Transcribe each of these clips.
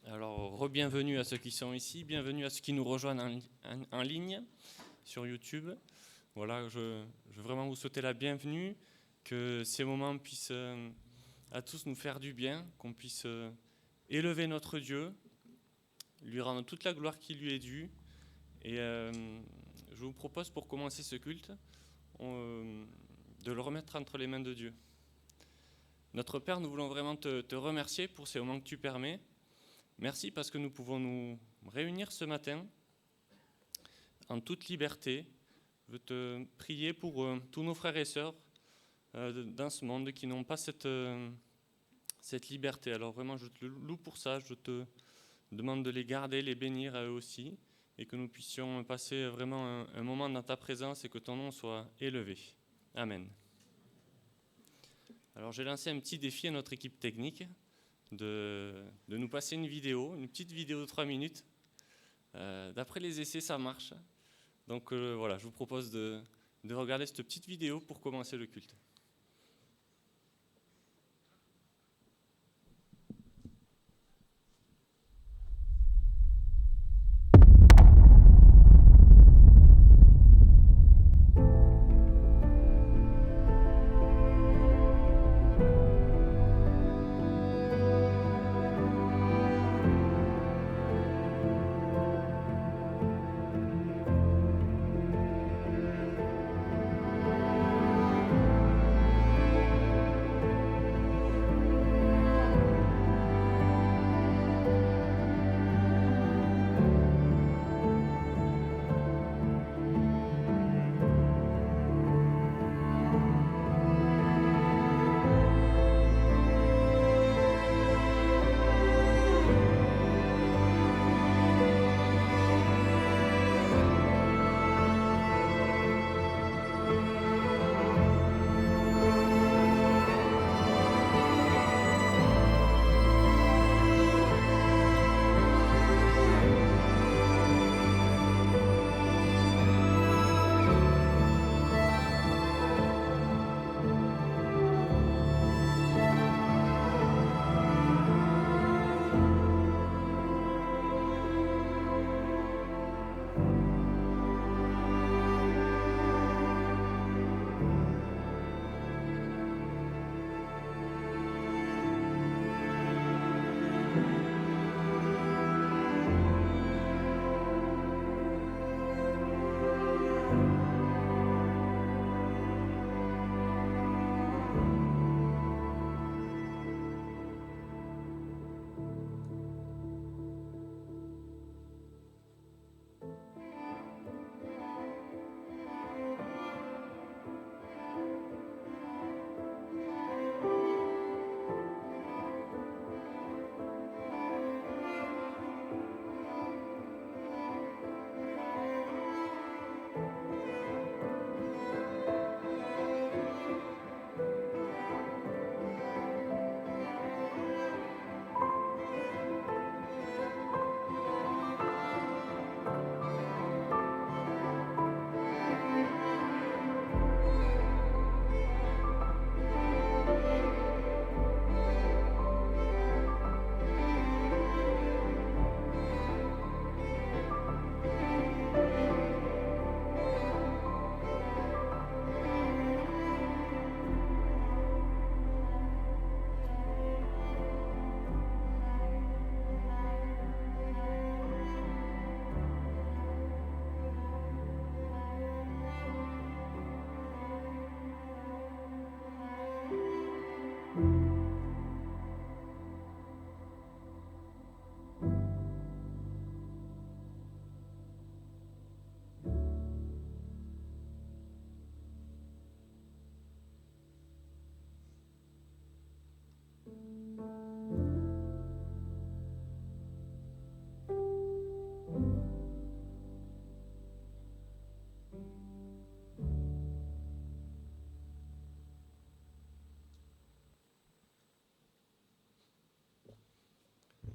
Alors, re-bienvenue à ceux qui sont ici, bienvenue à ceux qui nous rejoignent en ligne sur YouTube. Voilà, je veux vraiment vous souhaiter la bienvenue, que ces moments puissent à tous nous faire du bien, qu'on puisse élever notre Dieu, lui rendre toute la gloire qui lui est due. Et je vous propose pour commencer ce culte de le remettre entre les mains de Dieu. Notre Père, nous voulons vraiment te remercier pour ces moments que tu permets. Merci parce que nous pouvons nous réunir ce matin en toute liberté. Je veux te prier pour tous nos frères et sœurs dans ce monde qui n'ont pas cette liberté. Alors vraiment, je te loue pour ça. Je te demande de les garder, les bénir à eux aussi, et que nous puissions passer vraiment un moment dans ta présence et que ton nom soit élevé. Amen. Alors j'ai lancé un petit défi à notre équipe technique de nous passer une petite vidéo de 3 minutes. D'après les essais, ça marche. Donc voilà, je vous propose de regarder cette petite vidéo pour commencer le culte.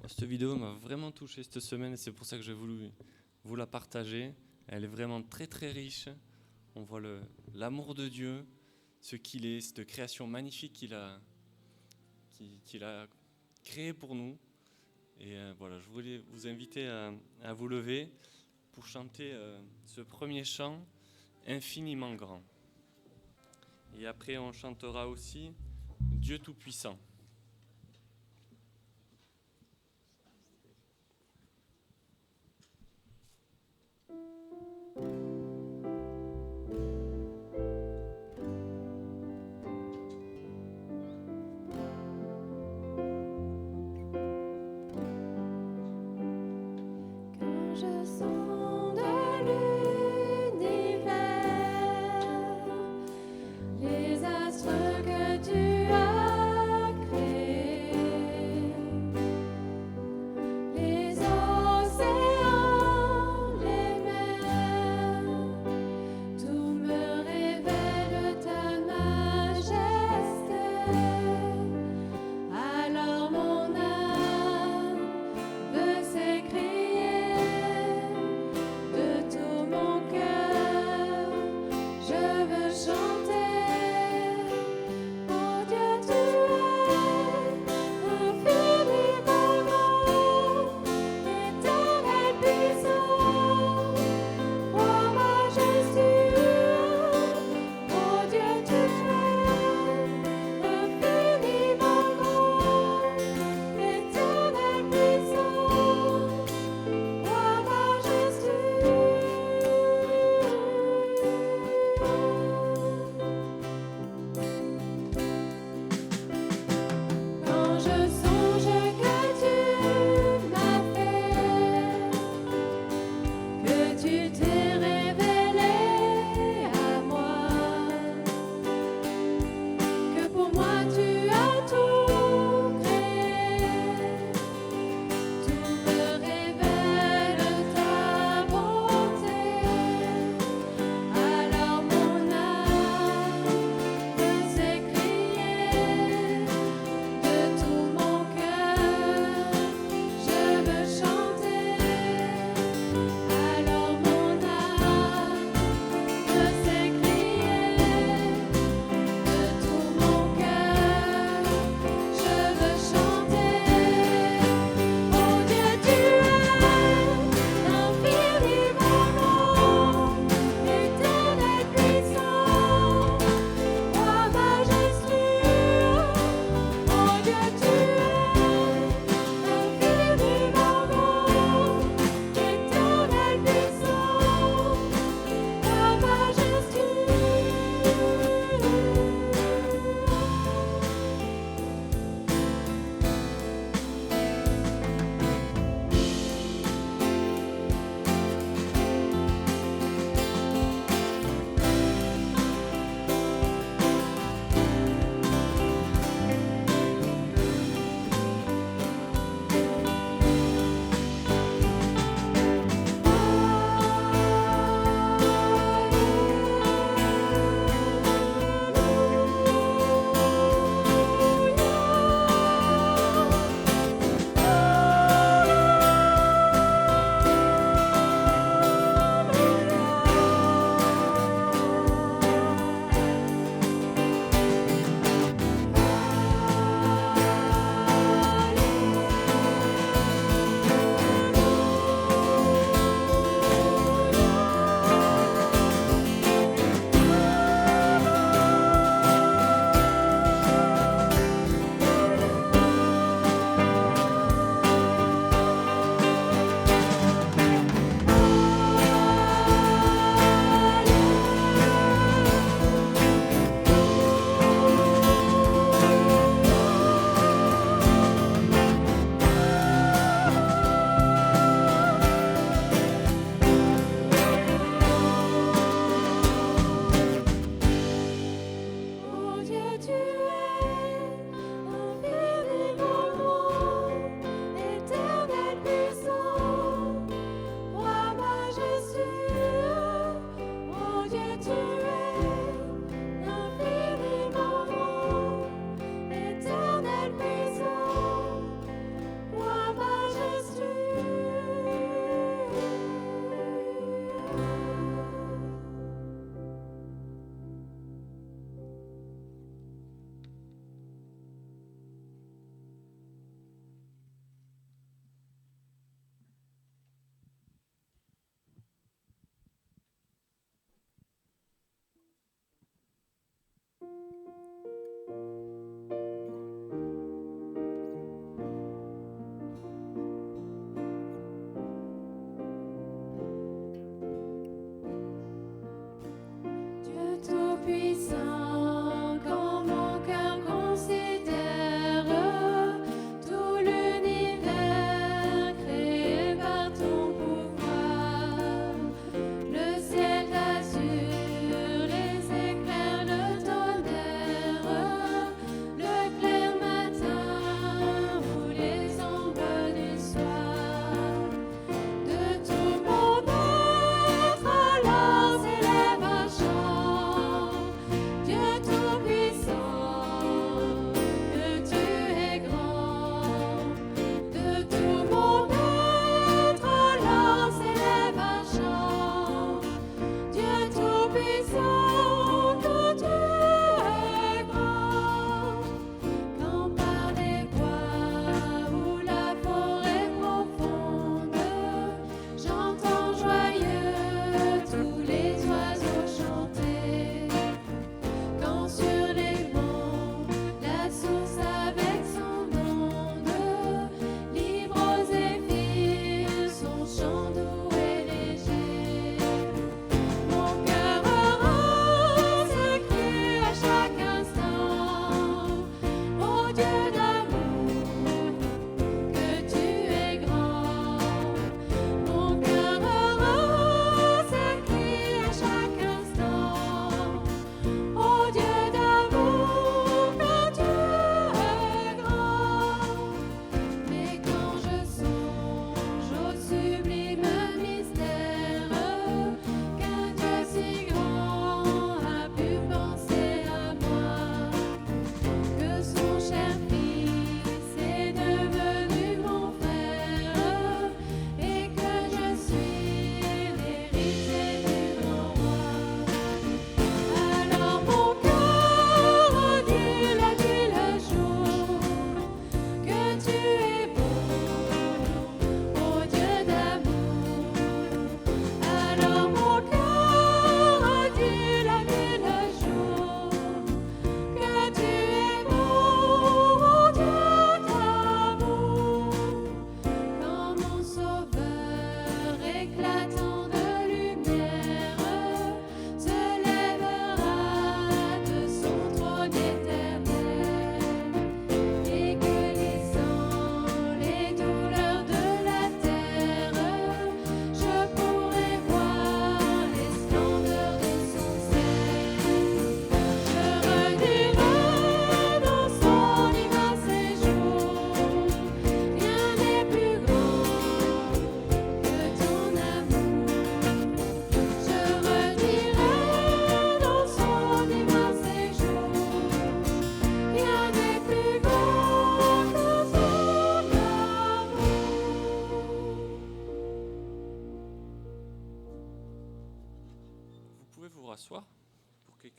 Cette vidéo m'a vraiment touché cette semaine et c'est pour ça que j'ai voulu vous la partager. Elle est vraiment très très riche. On voit l'amour de Dieu, ce qu'il est, cette création magnifique qu'il a créée pour nous. Et voilà, je voulais vous inviter à vous lever pour chanter ce premier chant, Infiniment grand. Et après, on chantera aussi Dieu Tout-Puissant. Je sonde l'univers, les astres que tu as créés, les océans, les mers, tout me révèle ta majesté. Alors mon âme veut s'écrier. De tout mon cœur, je veux chanter. Oh Dieu, tu es infiniment grand, éternel puissant, roi majestueux. Oh Dieu, tu es infiniment grand, éternel puissant, roi majestueux. Quand je songe que tu m'as fait, que tu t'es révélé à moi, que pour moi tu as tout créé, tout me révèle ta bonté. Alors mon âme veut s'écrier. De tout mon cœur, je veux chanter. Alors mon âme veut s'écrier. De tout mon cœur, je veux chanter. Oh Dieu, tu es infiniment grand, éternel puissant, roi majestueux. Oh Dieu, tu es infiniment grand, éternel puissant, roi majestueux. Oh Dieu, tu es infiniment grand, éternel puissant, roi majestueux. Oh Dieu, tu es infiniment grand, éternel puissant, roi majestueux.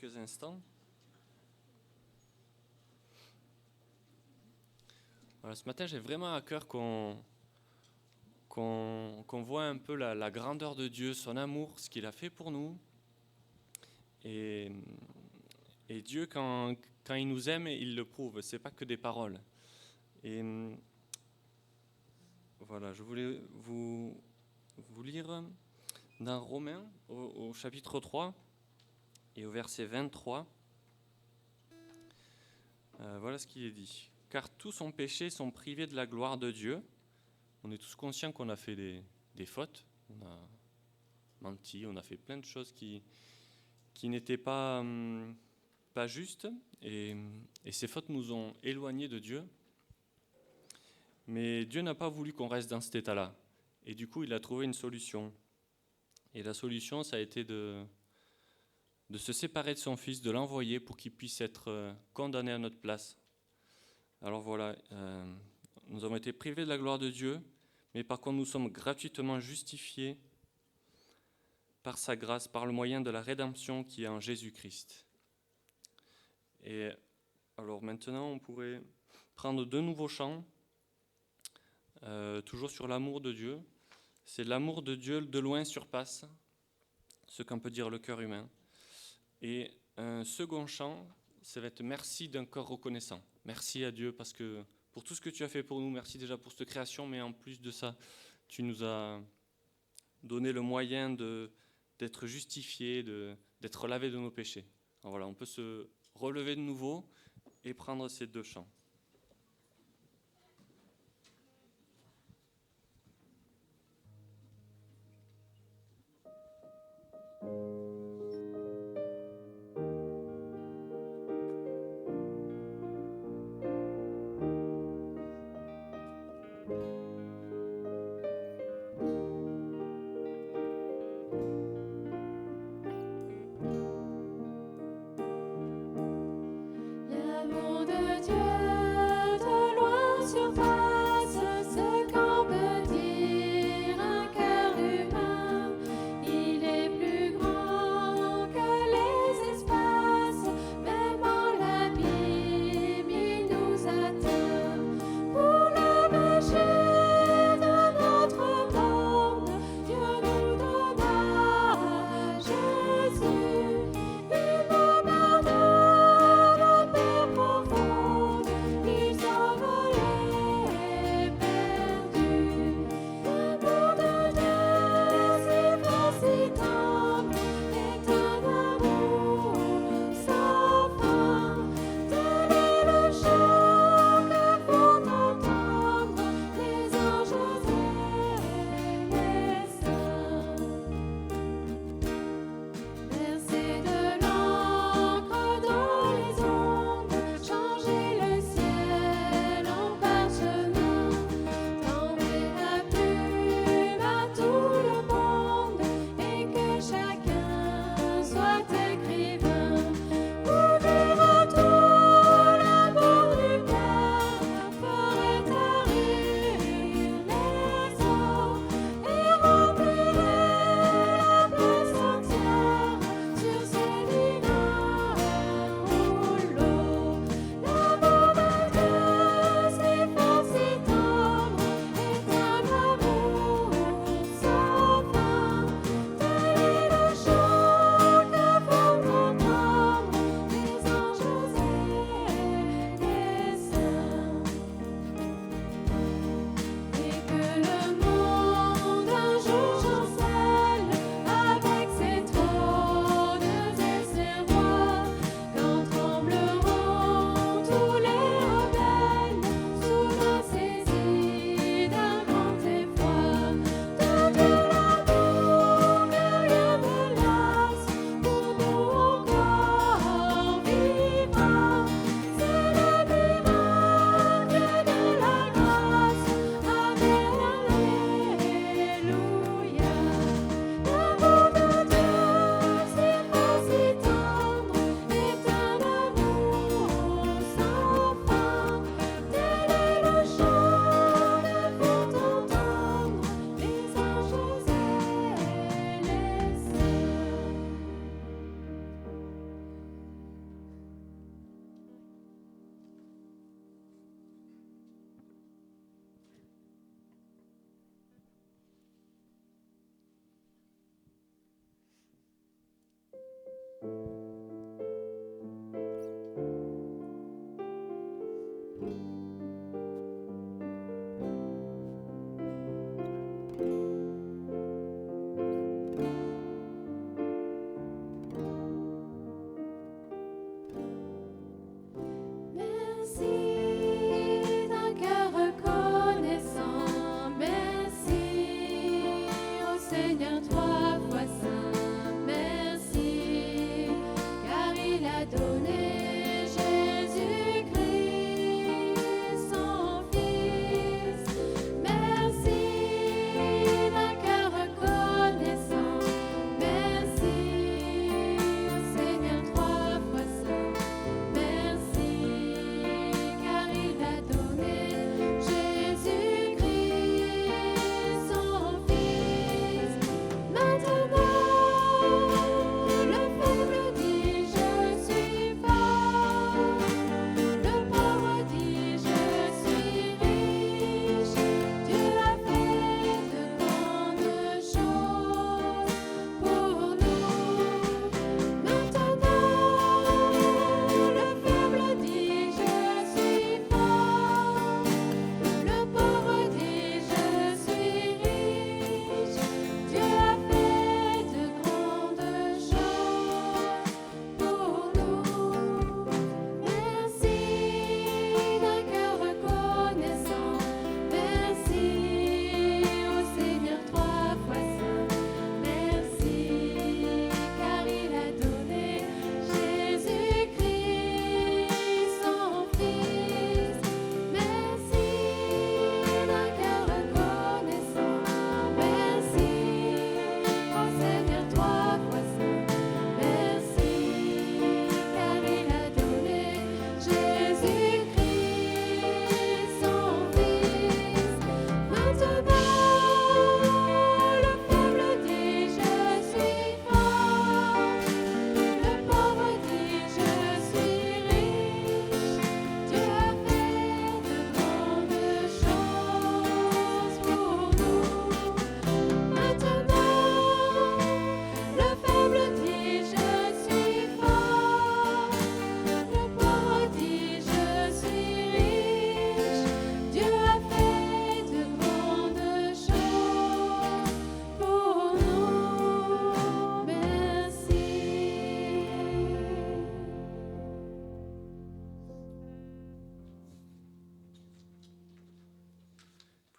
quelques instants. Voilà, ce matin, j'ai vraiment à cœur qu'on voit un peu la grandeur de Dieu, son amour, ce qu'il a fait pour nous. Et Dieu, quand il nous aime, il le prouve. Ce n'est pas que des paroles. Et voilà, je voulais vous lire dans Romains, au chapitre 3 et au verset 23. Voilà ce qu'il est dit. « Car tous ont péché, sont privés de la gloire de Dieu. » On est tous conscients qu'on a fait des fautes. On a menti, on a fait plein de choses qui n'étaient pas justes. Et ces fautes nous ont éloignés de Dieu. Mais Dieu n'a pas voulu qu'on reste dans cet état-là. Et du coup, il a trouvé une solution. Et la solution, ça a été de se séparer de son Fils, de l'envoyer pour qu'il puisse être condamné à notre place. Alors voilà, nous avons été privés de la gloire de Dieu, mais par contre, nous sommes gratuitement justifiés par sa grâce, par le moyen de la rédemption qui est en Jésus-Christ. Et alors maintenant, on pourrait prendre 2 nouveaux chants, toujours sur l'amour de Dieu. C'est l'amour de Dieu de loin surpasse ce qu'en peut dire le cœur humain. Et un second chant, ça va être merci d'un corps reconnaissant. Merci à Dieu parce que pour tout ce que tu as fait pour nous, merci déjà pour cette création, mais en plus de ça, tu nous as donné le moyen d'être justifiés, d'être lavés de nos péchés. Alors voilà, on peut se relever de nouveau et prendre ces 2 chants. L'amour de Dieu de loin surpasse ce qu'en peut dire un cœur humain. Il est plus grand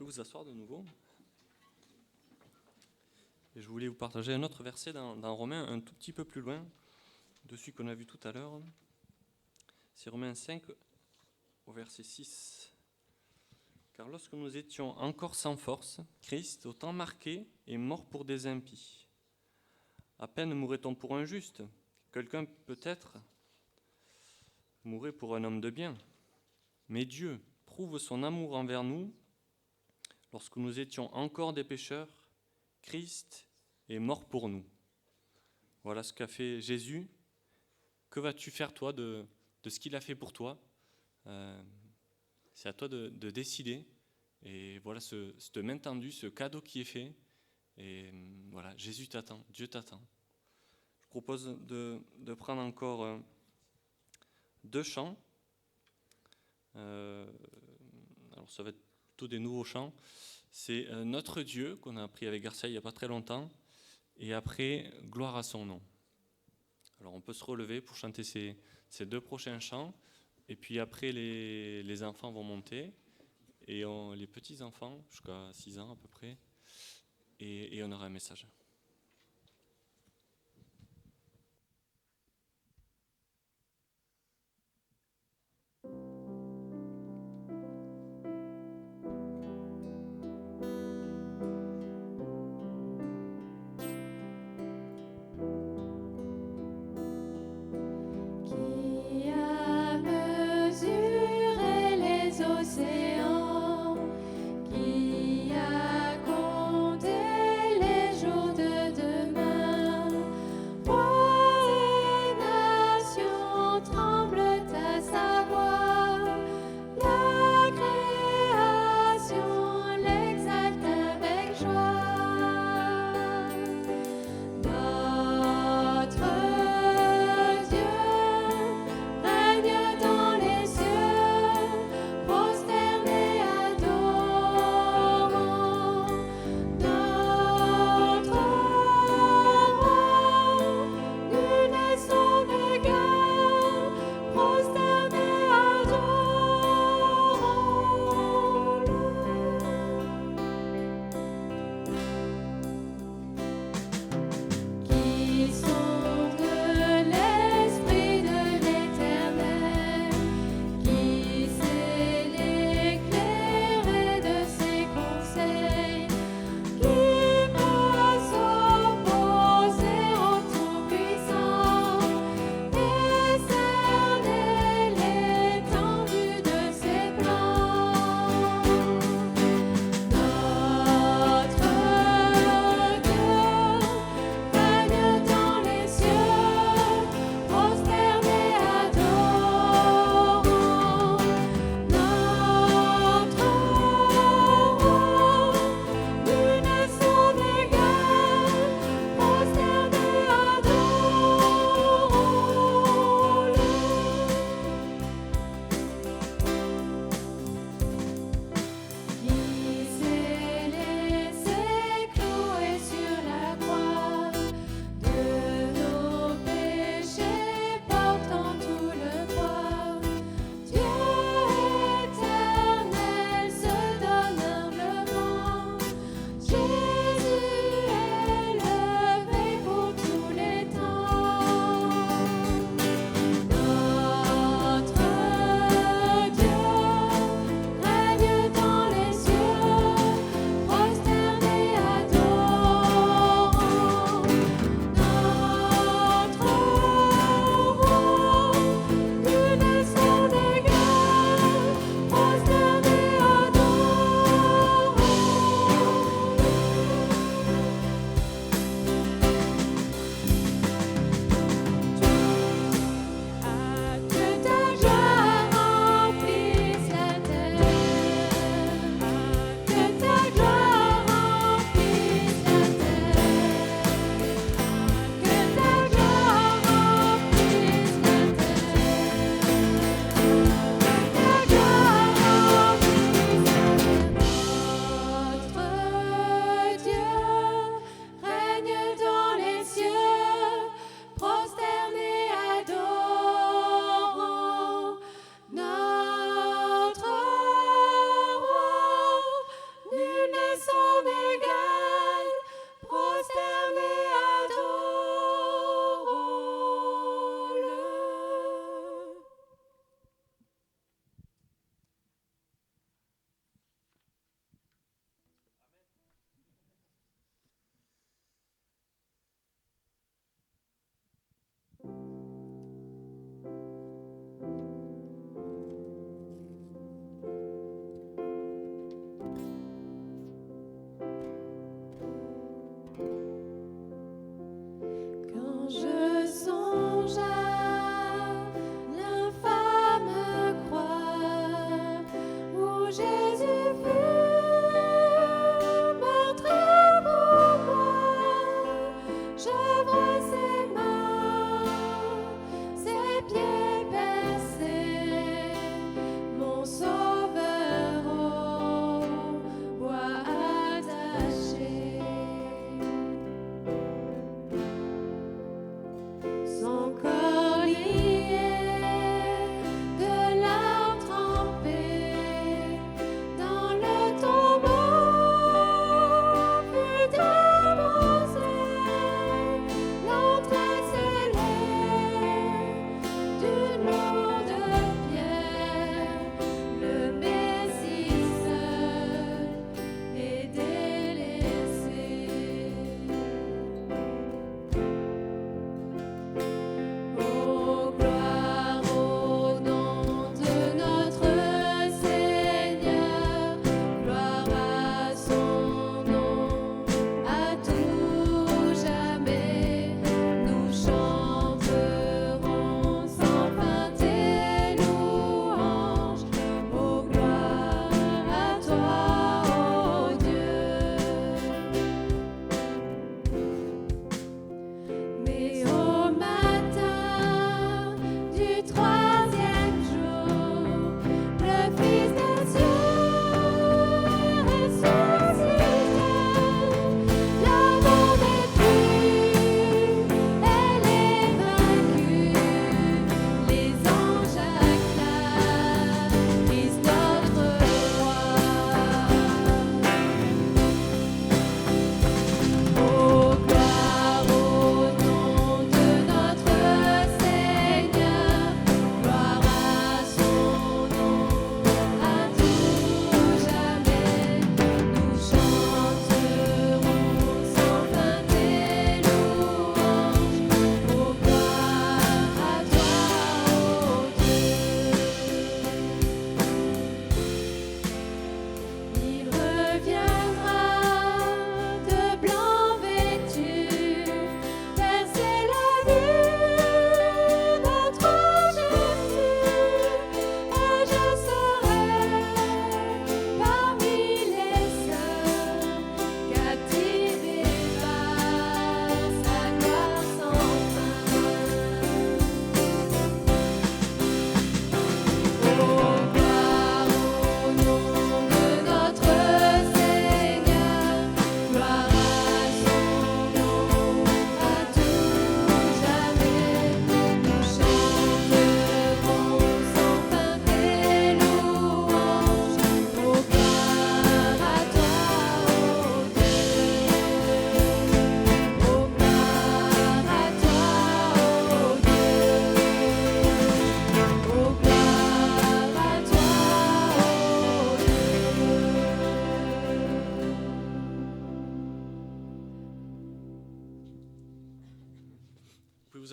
pouvez vous asseoir de nouveau. Et je voulais vous partager un autre verset dans Romains, un tout petit peu plus loin, de celui qu'on a vu tout à l'heure. C'est Romains 5, au verset 6. Car lorsque nous étions encore sans force, Christ, au temps marqué, est mort pour des impies. À peine mourrait-on pour un juste. Quelqu'un peut-être mourrait pour un homme de bien. Mais Dieu prouve son amour envers nous. Lorsque nous étions encore des pécheurs, Christ est mort pour nous. Voilà ce qu'a fait Jésus. Que vas-tu faire toi de ce qu'il a fait pour toi? C'est à toi de décider. Et voilà cette main tendue, ce cadeau qui est fait. Et voilà, Jésus t'attend, Dieu t'attend. Je propose de prendre encore 2 chants. Alors ça va être plutôt des nouveaux chants. C'est Notre Dieu qu'on a appris avec Garcia il n'y a pas très longtemps. Et après, Gloire à son nom. Alors on peut se relever pour chanter ces 2 prochains chants. Et puis après, les enfants vont monter. Et les petits-enfants, jusqu'à 6 ans à peu près. Et on aura un message. Qui a mesuré les océans, qui a compté les jours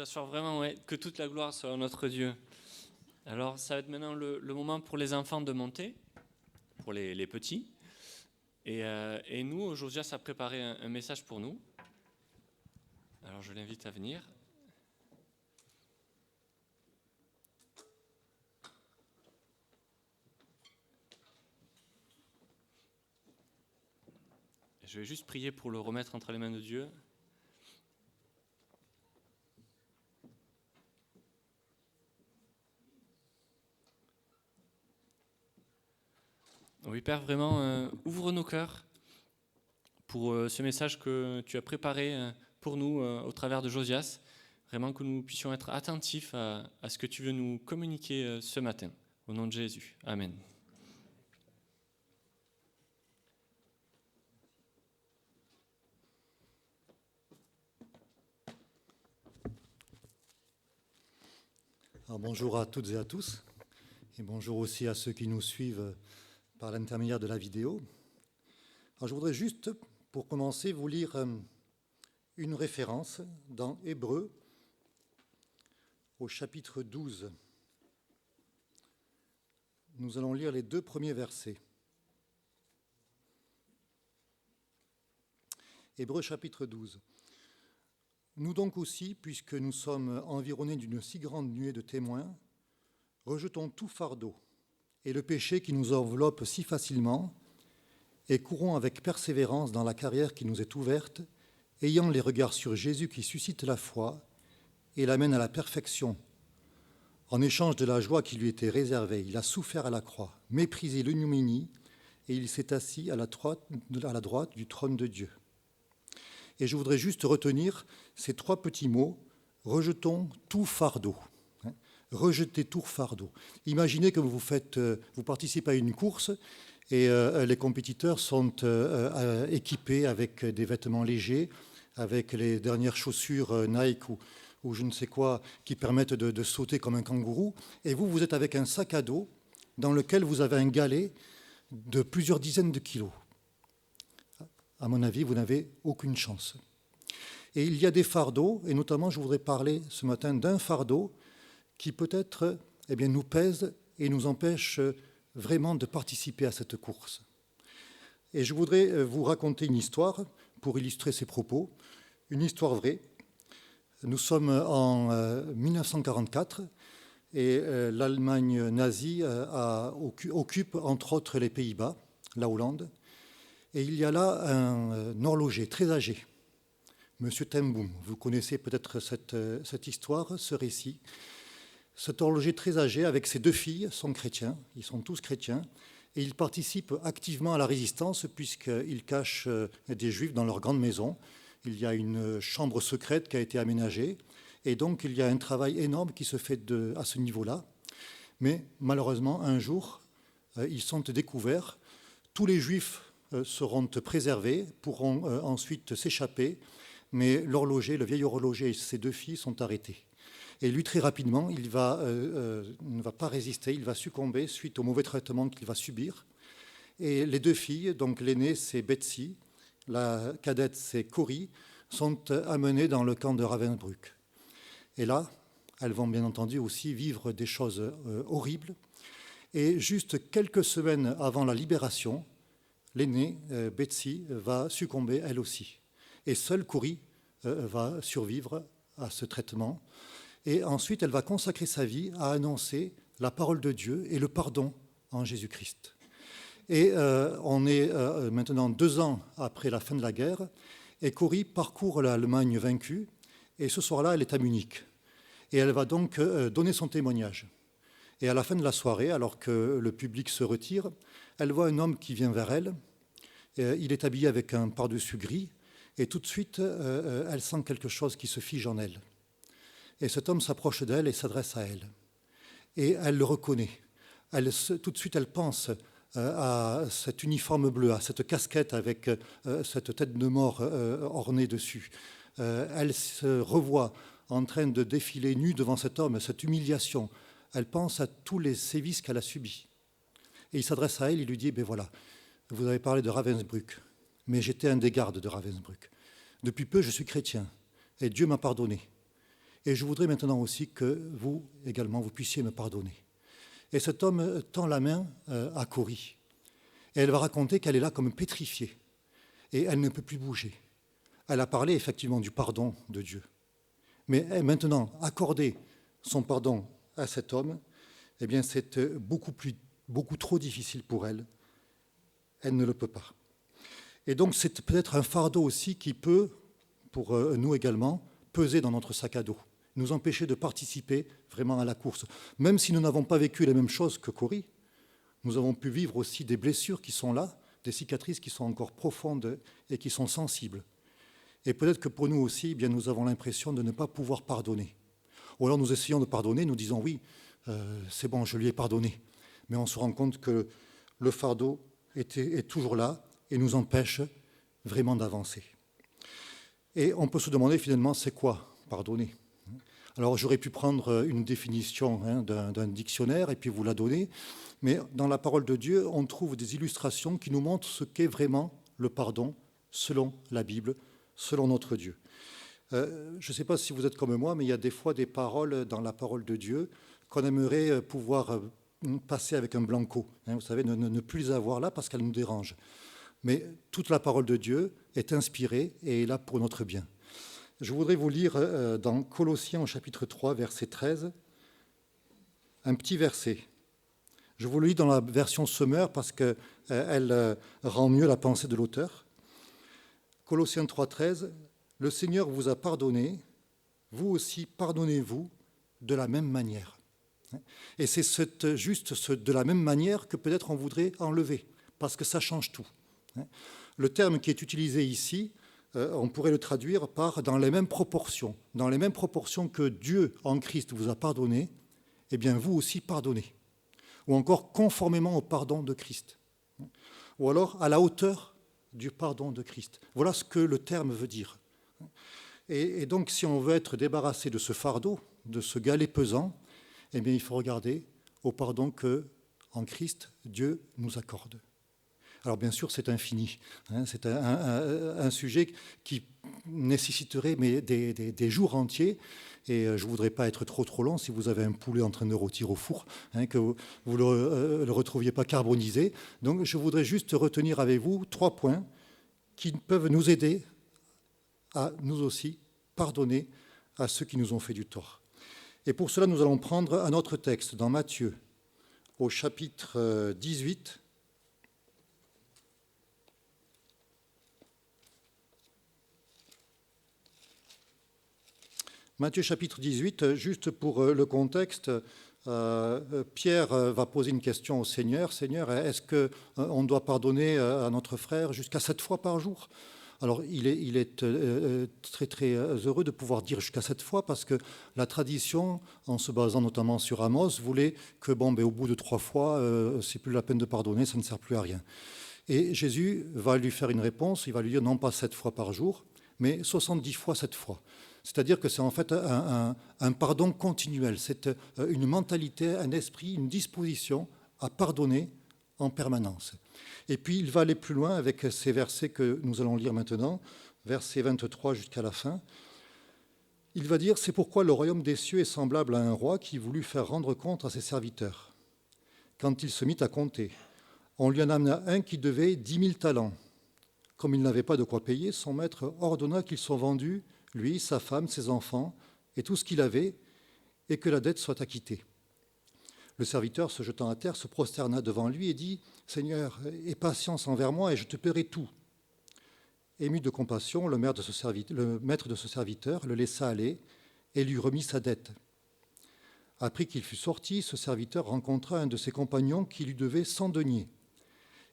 déjà ce soir, vraiment, ouais, que toute la gloire soit à notre Dieu. Alors, ça va être maintenant le moment pour les enfants de monter, pour les petits. Et nous, Josias a préparé un message pour nous. Alors, je l'invite à venir. Je vais juste prier pour le remettre entre les mains de Dieu. Oui, Père, vraiment, ouvre nos cœurs pour ce message que tu as préparé pour nous au travers de Josias. Vraiment que nous puissions être attentifs à ce que tu veux nous communiquer ce matin. Au nom de Jésus. Amen. Alors, bonjour à toutes et à tous, et bonjour aussi à ceux qui nous suivent par l'intermédiaire de la vidéo. Alors, je voudrais juste, pour commencer, vous lire une référence dans Hébreux, au chapitre 12. Nous allons lire les 2 premiers versets. Hébreux, chapitre 12. Nous donc aussi, puisque nous sommes environnés d'une si grande nuée de témoins, rejetons tout fardeau et le péché qui nous enveloppe si facilement, et courons avec persévérance dans la carrière qui nous est ouverte, ayant les regards sur Jésus qui suscite la foi et l'amène à la perfection. En échange de la joie qui lui était réservée, il a souffert à la croix, méprisé l'ignominie, et il s'est assis à la droite du trône de Dieu. Et je voudrais juste retenir ces 3 petits mots, rejetons tout fardeau. Rejetez tout fardeau. Imaginez que vous participez à une course et les compétiteurs sont équipés avec des vêtements légers, avec les dernières chaussures Nike ou je ne sais quoi qui permettent de sauter comme un kangourou. Et vous êtes avec un sac à dos dans lequel vous avez un galet de plusieurs dizaines de kilos. À mon avis, vous n'avez aucune chance. Et il y a des fardeaux, et notamment je voudrais parler ce matin d'un fardeau qui peut-être nous pèse et nous empêche vraiment de participer à cette course. Et je voudrais vous raconter une histoire pour illustrer ces propos, une histoire vraie. Nous sommes en 1944 et l'Allemagne nazie occupe entre autres les Pays-Bas, la Hollande. Et il y a là un horloger très âgé, M. Ten Boom. Vous connaissez peut-être cette histoire, ce récit. Cet horloger très âgé, avec ses 2 filles, sont chrétiens, ils sont tous chrétiens, et ils participent activement à la résistance puisqu'ils cachent des juifs dans leur grande maison. Il y a une chambre secrète qui a été aménagée, et donc il y a un travail énorme qui se fait à ce niveau-là. Mais malheureusement, un jour, ils sont découverts. Tous les juifs seront préservés, pourront ensuite s'échapper, mais l'horloger, le vieil horloger et ses 2 filles sont arrêtés. Et lui, très rapidement, il ne va pas résister, il va succomber suite au mauvais traitement qu'il va subir. Et les 2 filles, donc l'aînée c'est Betsy, la cadette c'est Cory, sont amenées dans le camp de Ravensbrück. Et là, elles vont bien entendu aussi vivre des choses horribles. Et juste quelques semaines avant la libération, l'aînée, Betsy, va succomber elle aussi. Et seule Cory va survivre à ce traitement. Et ensuite, elle va consacrer sa vie à annoncer la parole de Dieu et le pardon en Jésus-Christ. Et on est maintenant 2 ans après la fin de la guerre, et Cory parcourt l'Allemagne vaincue, et ce soir-là, elle est à Munich. Et elle va donc donner son témoignage. Et à la fin de la soirée, alors que le public se retire, elle voit un homme qui vient vers elle. Il est habillé avec un pardessus gris, et tout de suite, elle sent quelque chose qui se fige en elle. Et cet homme s'approche d'elle et s'adresse à elle. Et elle le reconnaît. Tout de suite, elle pense à cet uniforme bleu, à cette casquette avec cette tête de mort ornée dessus. Elle se revoit en train de défiler nue devant cet homme, cette humiliation. Elle pense à tous les sévices qu'elle a subis. Et il s'adresse à elle, il lui dit, ben voilà, vous avez parlé de Ravensbrück, mais j'étais un des gardes de Ravensbrück. Depuis peu, je suis chrétien, et Dieu m'a pardonné. Et je voudrais maintenant aussi que vous, également, vous puissiez me pardonner. » Et cet homme tend la main à Cory. Et elle va raconter qu'elle est là comme pétrifiée. Et elle ne peut plus bouger. Elle a parlé effectivement du pardon de Dieu. Mais maintenant, accorder son pardon à cet homme, eh bien, c'est beaucoup trop difficile pour elle. Elle ne le peut pas. Et donc, c'est peut-être un fardeau aussi qui peut, pour nous également, peser dans notre sac à dos, nous empêcher de participer vraiment à la course. Même si nous n'avons pas vécu les mêmes choses que Cory, nous avons pu vivre aussi des blessures qui sont là, des cicatrices qui sont encore profondes et qui sont sensibles. Et peut-être que pour nous aussi, eh bien, nous avons l'impression de ne pas pouvoir pardonner. Ou alors nous essayons de pardonner, nous disons oui, c'est bon, je lui ai pardonné. Mais on se rend compte que le fardeau est toujours là et nous empêche vraiment d'avancer. Et on peut se demander finalement, c'est quoi pardonner ? Alors j'aurais pu prendre une définition d'un dictionnaire et puis vous la donner, mais dans la parole de Dieu, on trouve des illustrations qui nous montrent ce qu'est vraiment le pardon selon la Bible, selon notre Dieu. Je ne sais pas si vous êtes comme moi, mais il y a des fois des paroles dans la parole de Dieu qu'on aimerait pouvoir passer avec un blanco. Vous savez, ne plus les avoir là parce qu'elles nous dérangent. Mais toute la parole de Dieu est inspirée et est là pour notre bien. Je voudrais vous lire dans Colossiens au chapitre 3, verset 13, un petit verset. Je vous le lis dans la version Semeur parce qu'elle rend mieux la pensée de l'auteur. Colossiens 3, 13, « Le Seigneur vous a pardonné, vous aussi pardonnez-vous de la même manière. » Et c'est juste de la même manière que peut-être on voudrait enlever, parce que ça change tout. Le terme qui est utilisé ici, on pourrait le traduire par « dans les mêmes proportions ». Dans les mêmes proportions que Dieu en Christ vous a pardonné, eh bien vous aussi pardonnez. Ou encore conformément au pardon de Christ. Ou alors à la hauteur du pardon de Christ. Voilà ce que le terme veut dire. Et donc si on veut être débarrassé de ce fardeau, de ce galet pesant, eh bien il faut regarder au pardon que en Christ Dieu nous accorde. Alors bien sûr, c'est infini. C'est un sujet qui nécessiterait des jours entiers. Et je ne voudrais pas être trop long si vous avez un poulet en train de rôtir au four, que vous ne le retrouviez pas carbonisé. Donc je voudrais juste retenir avec vous 3 points qui peuvent nous aider à nous aussi pardonner à ceux qui nous ont fait du tort. Et pour cela, nous allons prendre un autre texte dans Matthieu, au chapitre 18. Matthieu chapitre 18, juste pour le contexte, Pierre va poser une question au Seigneur. « Seigneur, est-ce qu'on doit pardonner à notre frère jusqu'à 7 fois par jour ?» Alors, il est très, très heureux de pouvoir dire jusqu'à 7 fois parce que la tradition, en se basant notamment sur Amos, voulait que, au bout de 3 fois, c'est plus la peine de pardonner, ça ne sert plus à rien. Et Jésus va lui faire une réponse, il va lui dire non pas 7 fois par jour, mais 70 fois 7 fois. C'est-à-dire que c'est en fait un pardon continuel, c'est une mentalité, un esprit, une disposition à pardonner en permanence. Et puis il va aller plus loin avec ces versets que nous allons lire maintenant, versets 23 jusqu'à la fin. Il va dire « C'est pourquoi le royaume des cieux est semblable à un roi qui voulut faire rendre compte à ses serviteurs. Quand il se mit à compter, on lui en amena un qui devait 10 000 talents. Comme il n'avait pas de quoi payer, son maître ordonna qu'ils soient vendus, lui, sa femme, ses enfants, et tout ce qu'il avait, et que la dette soit acquittée. Le serviteur, se jetant à terre, se prosterna devant lui et dit « Seigneur, aie patience envers moi et je te paierai tout. » Ému de compassion, le maître de ce serviteur le laissa aller et lui remit sa dette. Après qu'il fut sorti, ce serviteur rencontra un de ses compagnons qui lui devait 100 deniers.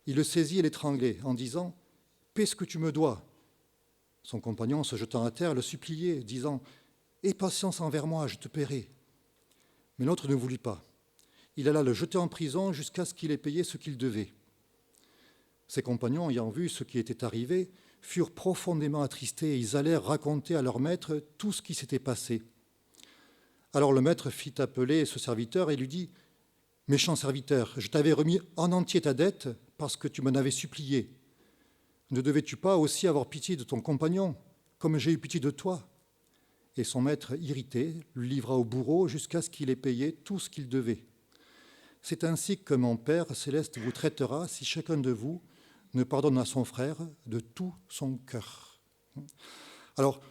Il le saisit et l'étranglait en disant « Paie ce que tu me dois. » Son compagnon, se jetant à terre, le suppliait, disant « Aie patience envers moi, je te paierai. » Mais l'autre ne voulut pas. Il alla le jeter en prison jusqu'à ce qu'il ait payé ce qu'il devait. Ses compagnons, ayant vu ce qui était arrivé, furent profondément attristés et ils allèrent raconter à leur maître tout ce qui s'était passé. Alors le maître fit appeler ce serviteur et lui dit « Méchant serviteur, je t'avais remis en entier ta dette parce que tu m'en avais supplié. Ne devais-tu pas aussi avoir pitié de ton compagnon, comme j'ai eu pitié de toi ?» Et son maître, irrité, le livra au bourreau jusqu'à ce qu'il ait payé tout ce qu'il devait. C'est ainsi que mon Père céleste vous traitera si chacun de vous ne pardonne à son frère de tout son cœur. » Alors,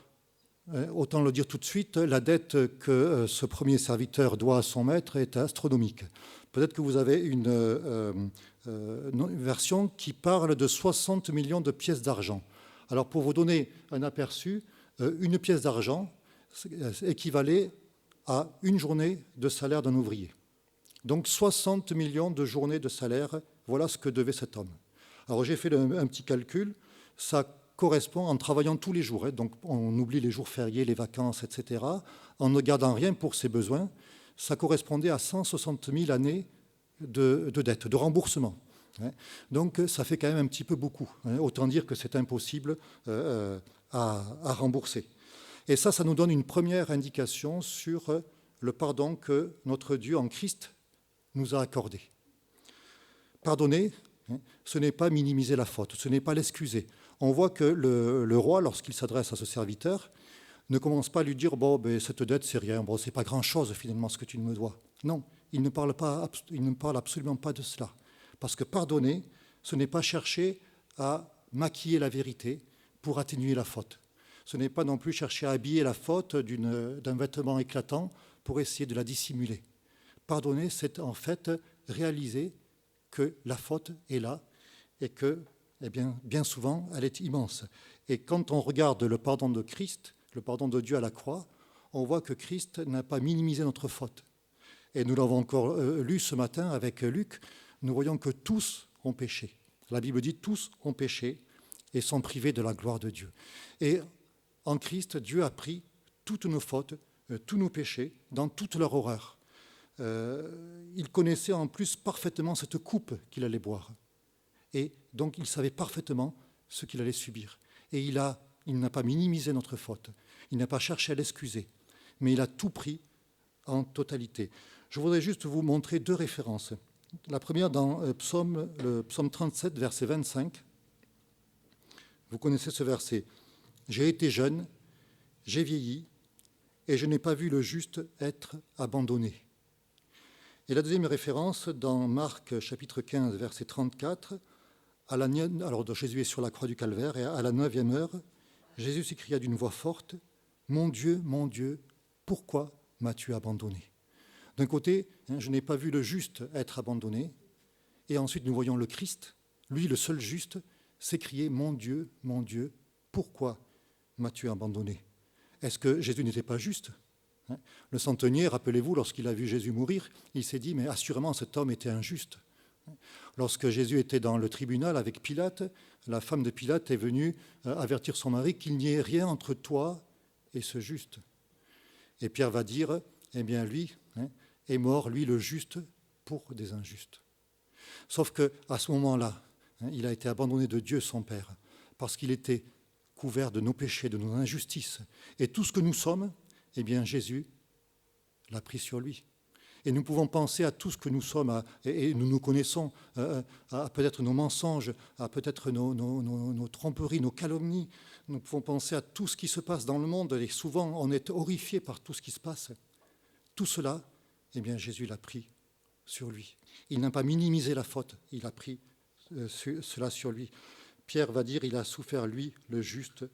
autant le dire tout de suite, la dette que ce premier serviteur doit à son maître est astronomique. Peut-être que vous avez une version qui parle de 60 millions de pièces d'argent. Alors, pour vous donner un aperçu, une pièce d'argent équivalait à une journée de salaire d'un ouvrier. Donc 60 millions de journées de salaire, voilà ce que devait cet homme. Alors j'ai fait un petit calcul, ça correspond en travaillant tous les jours, donc on oublie les jours fériés, les vacances, etc., en ne gardant rien pour ses besoins, ça correspondait à 160 000 années de dette, de remboursement. Donc ça fait quand même un petit peu beaucoup, autant dire que c'est impossible à rembourser. Et ça nous donne une première indication sur le pardon que notre Dieu en Christ nous a accordé. Pardonner, ce n'est pas minimiser la faute, ce n'est pas l'excuser. On voit que le roi, lorsqu'il s'adresse à ce serviteur, ne commence pas à lui dire « Bon, ben, cette dette, c'est rien, bon, c'est pas grand-chose finalement ce que tu me dois. » Non, il ne parle absolument pas de cela. Parce que pardonner, ce n'est pas chercher à maquiller la vérité pour atténuer la faute. Ce n'est pas non plus chercher à habiller la faute d'un vêtement éclatant pour essayer de la dissimuler. Pardonner, c'est en fait réaliser que la faute est là et que, bien souvent, elle est immense. Et quand on regarde le pardon de Christ, le pardon de Dieu à la croix, on voit que Christ n'a pas minimisé notre faute. Et nous l'avons encore lu ce matin avec Luc, nous voyons que tous ont péché. La Bible dit tous ont péché et sont privés de la gloire de Dieu. Et en Christ, Dieu a pris toutes nos fautes, tous nos péchés, dans toute leur horreur. Il connaissait en plus parfaitement cette coupe qu'il allait boire. Et donc il savait parfaitement ce qu'il allait subir. Et il n'a pas minimisé notre faute. Il n'a pas cherché à l'excuser. Mais il a tout pris en totalité. Je voudrais juste vous montrer deux références. La première dans le psaume 37, verset 25. Vous connaissez ce verset. « J'ai été jeune, j'ai vieilli, et je n'ai pas vu le juste être abandonné. » Et la deuxième référence dans Marc chapitre 15, verset 34, alors Jésus est sur la croix du Calvaire, et à la 9e heure, Jésus s'écria d'une voix forte, « Mon Dieu, pourquoi m'as-tu abandonné ?» D'un côté, je n'ai pas vu le juste être abandonné, et ensuite nous voyons le Christ, lui le seul juste, s'écrier « Mon Dieu, pourquoi m'as-tu abandonné ?» Est-ce que Jésus n'était pas juste ? Le centenier, rappelez-vous, lorsqu'il a vu Jésus mourir, il s'est dit « Mais assurément, cet homme était injuste. » Lorsque Jésus était dans le tribunal avec Pilate, la femme de Pilate est venue avertir son mari qu'il n'y ait rien entre toi et ce juste. Et Pierre va dire « Eh bien, lui est mort, lui le juste, pour des injustes. » Sauf qu'à ce moment-là, il a été abandonné de Dieu, son Père, parce qu'il était couvert de nos péchés, de nos injustices. Et tout ce que nous sommes, eh bien, Jésus l'a pris sur lui. Et nous pouvons penser à tout ce que nous sommes, et nous nous connaissons, à peut-être nos mensonges, à peut-être nos tromperies, nos calomnies. Nous pouvons penser à tout ce qui se passe dans le monde, et souvent on est horrifié par tout ce qui se passe. Tout cela, eh bien, Jésus l'a pris sur lui. Il n'a pas minimisé la faute, il a pris cela sur lui. Pierre va dire, il a souffert, lui, le juste,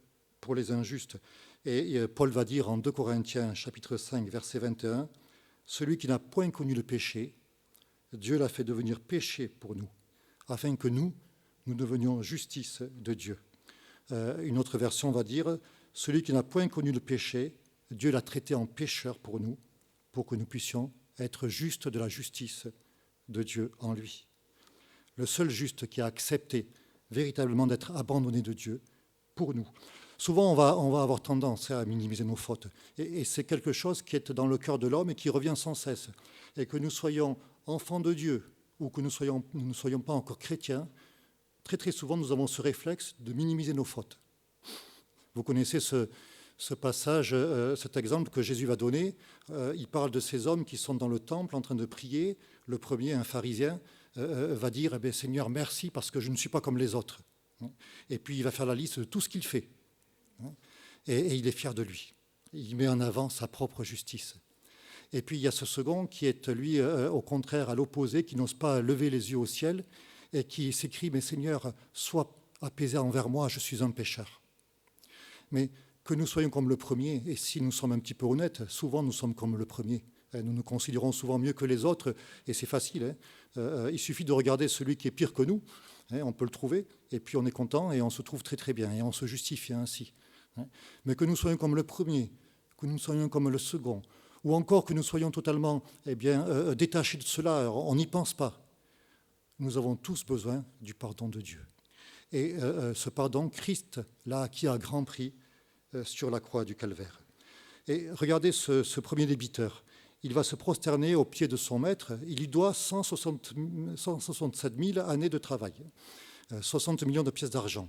pour les injustes. Et Paul va dire en 2 Corinthiens, chapitre 5, verset 21, « Celui qui n'a point connu le péché, Dieu l'a fait devenir péché pour nous, afin que nous devenions justice de Dieu. » Une autre version va dire, « Celui qui n'a point connu le péché, Dieu l'a traité en pécheur pour nous, pour que nous puissions être justes de la justice de Dieu en lui. » Le seul juste qui a accepté véritablement d'être abandonné de Dieu pour nous. Souvent, on va avoir tendance à minimiser nos fautes. Et c'est quelque chose qui est dans le cœur de l'homme et qui revient sans cesse. Et que nous soyons enfants de Dieu ou que nous ne soyons pas encore chrétiens, très très souvent, nous avons ce réflexe de minimiser nos fautes. Vous connaissez ce passage, cet exemple que Jésus va donner. Il parle de ces hommes qui sont dans le temple en train de prier. Le premier, un pharisien, va dire « Seigneur, merci parce que je ne suis pas comme les autres. » Et puis il va faire la liste de tout ce qu'il fait. Et il est fier de lui. il met en avant sa propre justice. Et puis il y a ce second qui est, lui, au contraire, à l'opposé, qui n'ose pas lever les yeux au ciel et qui s'écrie « Mais Seigneur, sois apaisé envers moi, je suis un pécheur. » Mais que nous soyons comme le premier, et si nous sommes un petit peu honnêtes, souvent nous sommes comme le premier. Nous nous considérons souvent mieux que les autres, et c'est facile. Il suffit de regarder celui qui est pire que nous, on peut le trouver, et puis on est content, et on se trouve très très bien, et on se justifie ainsi. Mais que nous soyons comme le premier, que nous soyons comme le second, ou encore que nous soyons totalement détachés de cela, on n'y pense pas. Nous avons tous besoin du pardon de Dieu. Et ce pardon, Christ l'a acquis à grand prix sur la croix du Calvaire. Et regardez ce premier débiteur. Il va se prosterner aux pieds de son maître. Il lui doit 167 000 années de travail, 60 millions de pièces d'argent.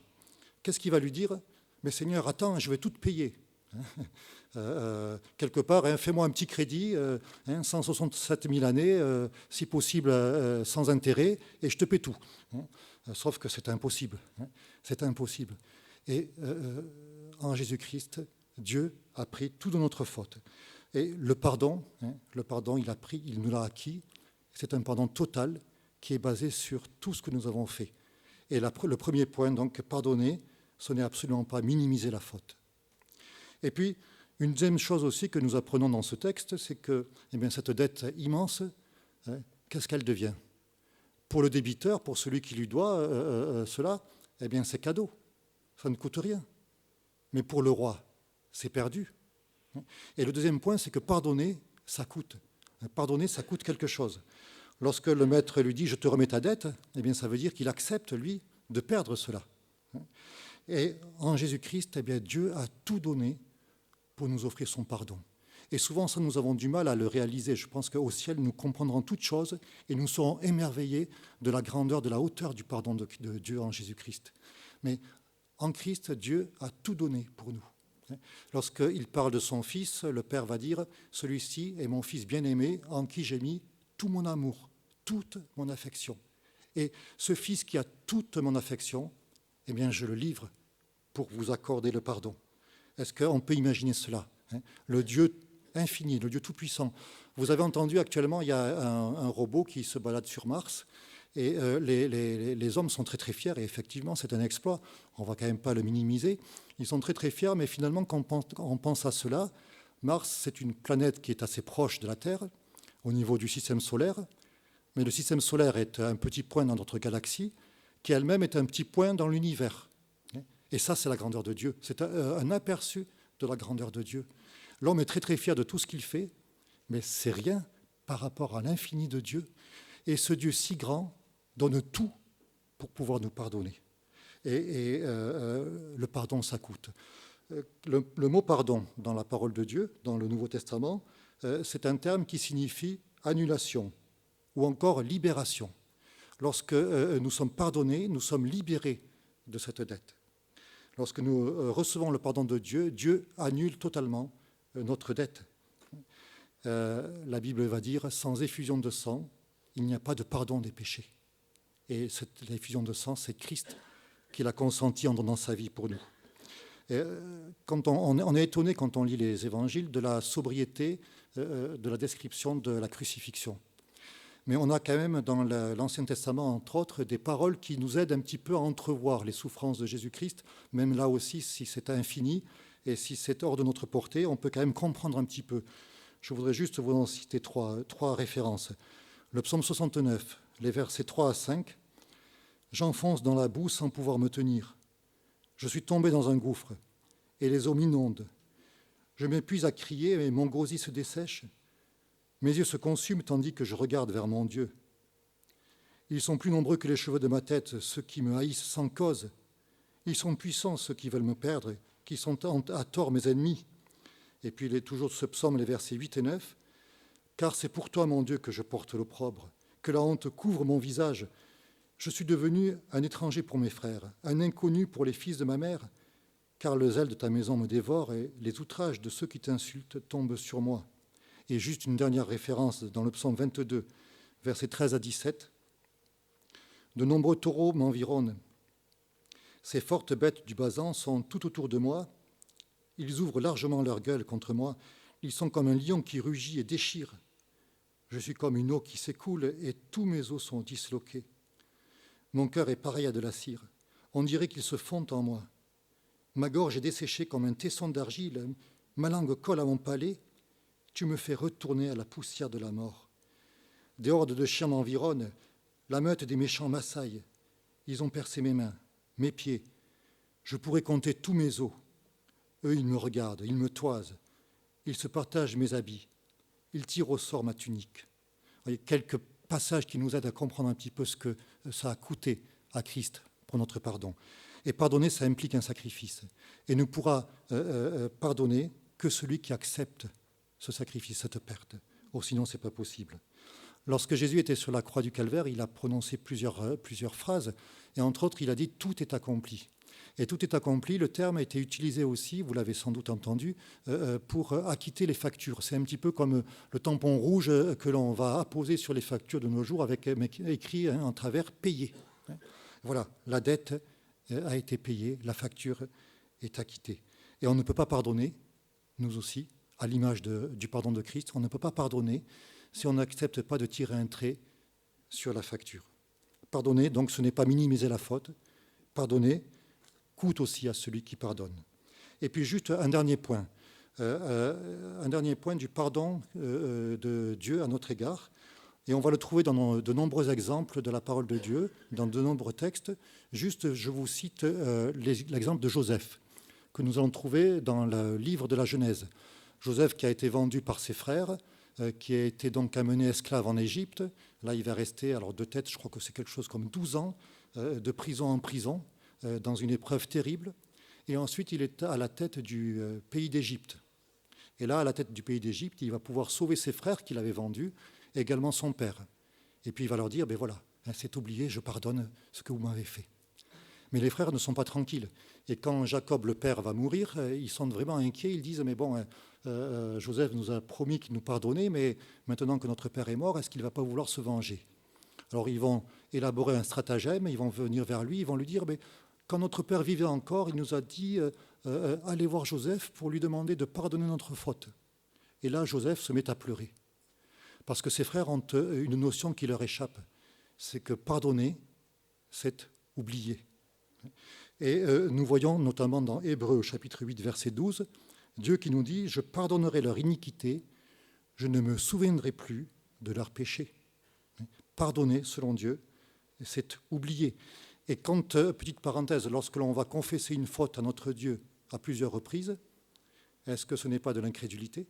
Qu'est-ce qu'il va lui dire ? Mais Seigneur, attends, je vais tout te payer. Quelque part, fais-moi un petit crédit, 167 000 années, si possible sans intérêt, et je te paie tout. Sauf que c'est impossible. C'est impossible. Et en Jésus-Christ, Dieu a pris toute notre faute. Et le pardon, il nous l'a acquis. C'est un pardon total qui est basé sur tout ce que nous avons fait. Et le premier point, donc, pardonner, ce n'est absolument pas minimiser la faute. Et puis, une deuxième chose aussi que nous apprenons dans ce texte, c'est que cette dette immense, qu'est-ce qu'elle devient ? Pour le débiteur, pour celui qui lui doit cela, c'est cadeau. Ça ne coûte rien. Mais pour le roi, c'est perdu. Et le deuxième point, c'est que pardonner, ça coûte. Pardonner, ça coûte quelque chose. Lorsque le maître lui dit « je te remets ta dette », ça veut dire qu'il accepte, lui, de perdre cela. Et en Jésus-Christ, Dieu a tout donné pour nous offrir son pardon. Et souvent, ça, nous avons du mal à le réaliser. Je pense qu'au ciel, nous comprendrons toutes choses et nous serons émerveillés de la grandeur, de la hauteur du pardon de Dieu en Jésus-Christ. Mais en Christ, Dieu a tout donné pour nous. Lorsqu'il parle de son Fils, le Père va dire « Celui-ci est mon Fils bien-aimé, en qui j'ai mis tout mon amour, toute mon affection. » Et ce Fils qui a toute mon affection, je le livre pour vous accorder le pardon. Est-ce qu'on peut imaginer cela ? Le Dieu infini, le Dieu tout-puissant. Vous avez entendu actuellement, il y a un robot qui se balade sur Mars, et les hommes sont très très fiers, et effectivement c'est un exploit, on ne va quand même pas le minimiser. Ils sont très très fiers, mais finalement quand on pense à cela, Mars c'est une planète qui est assez proche de la Terre, au niveau du système solaire, mais le système solaire est un petit point dans notre galaxie, qui elle-même est un petit point dans l'univers. Et ça, c'est la grandeur de Dieu. C'est un aperçu de la grandeur de Dieu. L'homme est très très fier de tout ce qu'il fait, mais c'est rien par rapport à l'infini de Dieu. Et ce Dieu si grand donne tout pour pouvoir nous pardonner. Et le pardon, ça coûte. Le mot pardon dans la parole de Dieu, dans le Nouveau Testament, c'est un terme qui signifie annulation ou encore libération. Lorsque nous sommes pardonnés, nous sommes libérés de cette dette. Lorsque nous recevons le pardon de Dieu, Dieu annule totalement notre dette. La Bible va dire « Sans effusion de sang, il n'y a pas de pardon des péchés ». Et cette effusion de sang, c'est Christ qui l'a consenti en donnant sa vie pour nous. Et quand on est étonné quand on lit les évangiles de la sobriété de la description de la crucifixion. Mais on a quand même dans l'Ancien Testament, entre autres, des paroles qui nous aident un petit peu à entrevoir les souffrances de Jésus-Christ. Même là aussi, si c'est infini et si c'est hors de notre portée, on peut quand même comprendre un petit peu. Je voudrais juste vous en citer trois références. Le psaume 69, les versets 3 à 5. « J'enfonce dans la boue sans pouvoir me tenir. Je suis tombé dans un gouffre et les eaux m'inondent. Je m'épuise à crier et mon gosier se dessèche. Mes yeux se consument tandis que je regarde vers mon Dieu. Ils sont plus nombreux que les cheveux de ma tête, ceux qui me haïssent sans cause. Ils sont puissants, ceux qui veulent me perdre, qui sont à tort mes ennemis. » Et puis il est toujours ce psaume, les versets 8 et 9. « Car c'est pour toi, mon Dieu, que je porte l'opprobre, que la honte couvre mon visage. Je suis devenu un étranger pour mes frères, un inconnu pour les fils de ma mère, car le zèle de ta maison me dévore et les outrages de ceux qui t'insultent tombent sur moi. » Et juste une dernière référence dans le psaume 22, versets 13 à 17. « De nombreux taureaux m'environnent. Ces fortes bêtes du Basan sont tout autour de moi. Ils ouvrent largement leur gueule contre moi. Ils sont comme un lion qui rugit et déchire. Je suis comme une eau qui s'écoule et tous mes os sont disloqués. Mon cœur est pareil à de la cire. On dirait qu'ils se fondent en moi. Ma gorge est desséchée comme un tesson d'argile. Ma langue colle à mon palais. Tu me fais retourner à la poussière de la mort. Des hordes de chiens m'environnent. La meute des méchants m'assaille. Ils ont percé mes mains, mes pieds. Je pourrais compter tous mes os. Eux, ils me regardent, ils me toisent. Ils se partagent mes habits. Ils tirent au sort ma tunique. Vous voyez, quelques passages qui nous aident à comprendre un petit peu ce que ça a coûté à Christ pour notre pardon. Et pardonner, ça implique un sacrifice. Et ne pourra pardonner que celui qui accepte ce sacrifice, cette perte. Ou sinon, ce n'est pas possible. Lorsque Jésus était sur la croix du Calvaire, il a prononcé plusieurs phrases. Et entre autres, il a dit « tout est accompli ». Et tout est accompli, le terme a été utilisé aussi, vous l'avez sans doute entendu, pour acquitter les factures. C'est un petit peu comme le tampon rouge que l'on va apposer sur les factures de nos jours avec écrit en travers « payé ». Voilà, la dette a été payée, la facture est acquittée. Et on ne peut pas pardonner, nous aussi, à l'image du pardon de Christ, on ne peut pas pardonner si on n'accepte pas de tirer un trait sur la facture. Pardonner, donc, ce n'est pas minimiser la faute. Pardonner coûte aussi à celui qui pardonne. Et puis juste un dernier point du pardon de Dieu à notre égard. Et on va le trouver dans de nombreux exemples de la parole de Dieu, dans de nombreux textes. Juste, je vous cite l'exemple de Joseph, que nous allons trouver dans le livre de la Genèse. Joseph qui a été vendu par ses frères, qui a été donc amené esclave en Égypte. Là, il va rester, alors de tête, je crois que c'est quelque chose comme 12 ans, de prison en prison, dans une épreuve terrible. Et ensuite, il est à la tête du pays d'Égypte. Et là, à la tête du pays d'Égypte, il va pouvoir sauver ses frères qu'il avait vendus, et également son père. Et puis il va leur dire, ben voilà, c'est oublié, je pardonne ce que vous m'avez fait. Mais les frères ne sont pas tranquilles. Et quand Jacob, le père, va mourir, ils sont vraiment inquiets. Ils disent, mais bon, Joseph nous a promis qu'il nous pardonnait, mais maintenant que notre père est mort, est-ce qu'il ne va pas vouloir se venger? Alors ils vont élaborer un stratagème, ils vont venir vers lui, ils vont lui dire, mais quand notre père vivait encore, il nous a dit, allez voir Joseph pour lui demander de pardonner notre faute. Et là, Joseph se met à pleurer. Parce que ses frères ont une notion qui leur échappe. C'est que pardonner, c'est oublier. Et nous voyons notamment dans Hébreux chapitre 8, verset 12, Dieu qui nous dit « Je pardonnerai leur iniquité, je ne me souviendrai plus de leurs péchés ». Pardonner, selon Dieu, c'est oublier. Et quand, petite parenthèse, lorsque l'on va confesser une faute à notre Dieu à plusieurs reprises, est-ce que ce n'est pas de l'incrédulité ?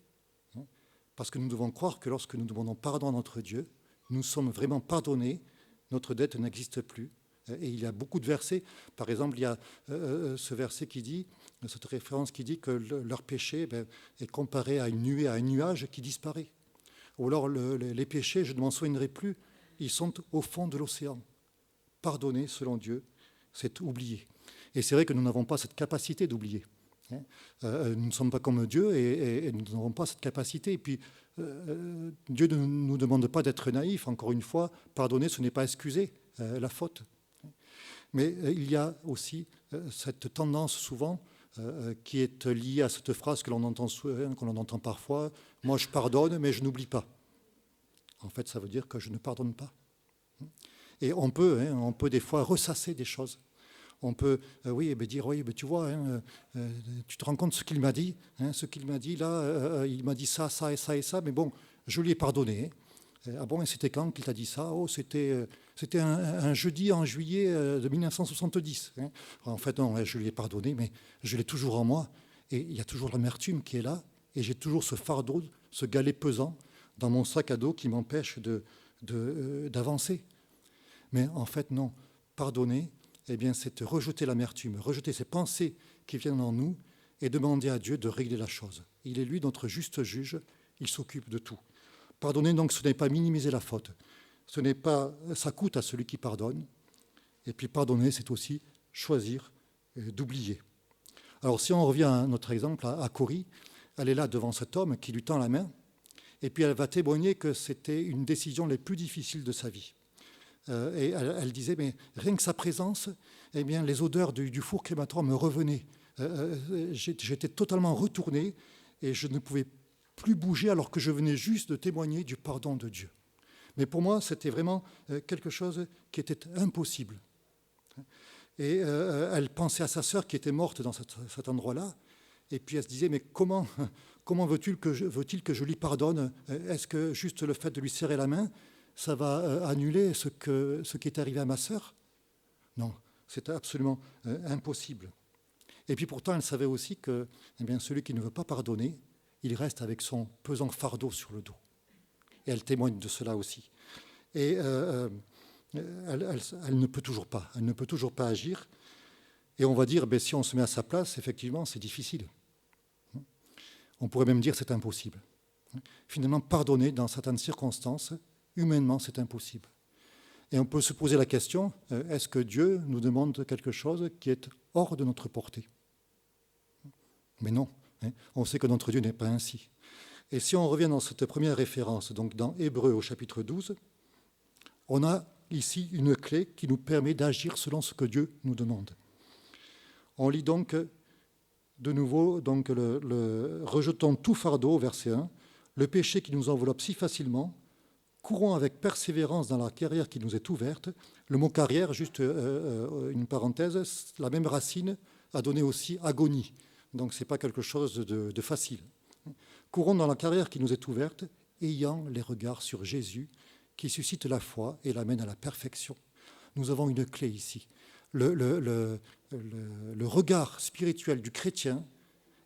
Parce que nous devons croire que lorsque nous demandons pardon à notre Dieu, nous sommes vraiment pardonnés, notre dette n'existe plus. Et il y a beaucoup de versets. Par exemple, il y a ce verset qui dit, cette référence qui dit que leur péché est comparé à une nuée, à un nuage qui disparaît. Ou alors les péchés, je ne m'en souviendrai plus, ils sont au fond de l'océan. Pardonner, selon Dieu, c'est oublier. Et c'est vrai que nous n'avons pas cette capacité d'oublier. Nous ne sommes pas comme Dieu et nous n'avons pas cette capacité. Et puis, Dieu ne nous demande pas d'être naïfs. Encore une fois, pardonner, ce n'est pas excuser la faute. Mais il y a aussi cette tendance souvent qui est liée à cette phrase que l'on entend parfois, « Moi, je pardonne, mais je n'oublie pas ». En fait, ça veut dire que je ne pardonne pas. Et on peut des fois ressasser des choses. On peut dire, oui, tu vois, tu te rends compte de ce qu'il m'a dit, ce qu'il m'a dit là, il m'a dit ça, ça et ça et ça, mais bon, je lui ai pardonné. Ah bon, et c'était quand qu'il t'a dit ça? Oh, c'était un jeudi en juillet de 1970. En fait, non, je lui ai pardonné, mais je l'ai toujours en moi. Et il y a toujours l'amertume qui est là, et j'ai toujours ce fardeau, ce galet pesant dans mon sac à dos qui m'empêche d'avancer. Mais en fait, non, pardonner, eh bien, c'est rejeter l'amertume, rejeter ces pensées qui viennent en nous et demander à Dieu de régler la chose. Il est lui notre juste juge, il s'occupe de tout. Pardonner, donc, ce n'est pas minimiser la faute. Ça coûte à celui qui pardonne. Et puis pardonner, c'est aussi choisir d'oublier. Alors, si on revient à notre exemple, à Corrie, elle est là devant cet homme qui lui tend la main, et puis elle va témoigner que c'était une décision les plus difficiles de sa vie. Et elle disait, mais rien que sa présence, eh bien, les odeurs du four crématoire me revenaient. j'étais totalement retourné et je ne pouvais plus bouger alors que je venais juste de témoigner du pardon de Dieu. Mais pour moi, c'était vraiment quelque chose qui était impossible. Et elle pensait à sa sœur qui était morte dans cet endroit-là. Et puis elle se disait, mais comment veut-il que je lui pardonne? Est-ce que juste le fait de lui serrer la main, ça va annuler ce qui est arrivé à ma sœur? Non, c'était absolument impossible. Et puis pourtant, elle savait aussi que celui qui ne veut pas pardonner, il reste avec son pesant fardeau sur le dos. Et elle témoigne de cela aussi. Et elle ne peut toujours pas agir. Et on va dire, si on se met à sa place, effectivement, c'est difficile. On pourrait même dire c'est impossible. Finalement, pardonner dans certaines circonstances, humainement, c'est impossible. Et on peut se poser la question, est-ce que Dieu nous demande quelque chose qui est hors de notre portée? Mais non, on sait que notre Dieu n'est pas ainsi. Et si on revient dans cette première référence, donc dans Hébreux au chapitre 12, on a ici une clé qui nous permet d'agir selon ce que Dieu nous demande. On lit donc de nouveau, rejetons tout fardeau, verset 1, le péché qui nous enveloppe si facilement, courons avec persévérance dans la carrière qui nous est ouverte. Le mot carrière, juste une parenthèse, la même racine a donné aussi agonie. Donc ce n'est pas quelque chose de facile. Courons dans la carrière qui nous est ouverte, ayant les regards sur Jésus, qui suscite la foi et l'amène à la perfection. Nous avons une clé ici. Le regard spirituel du chrétien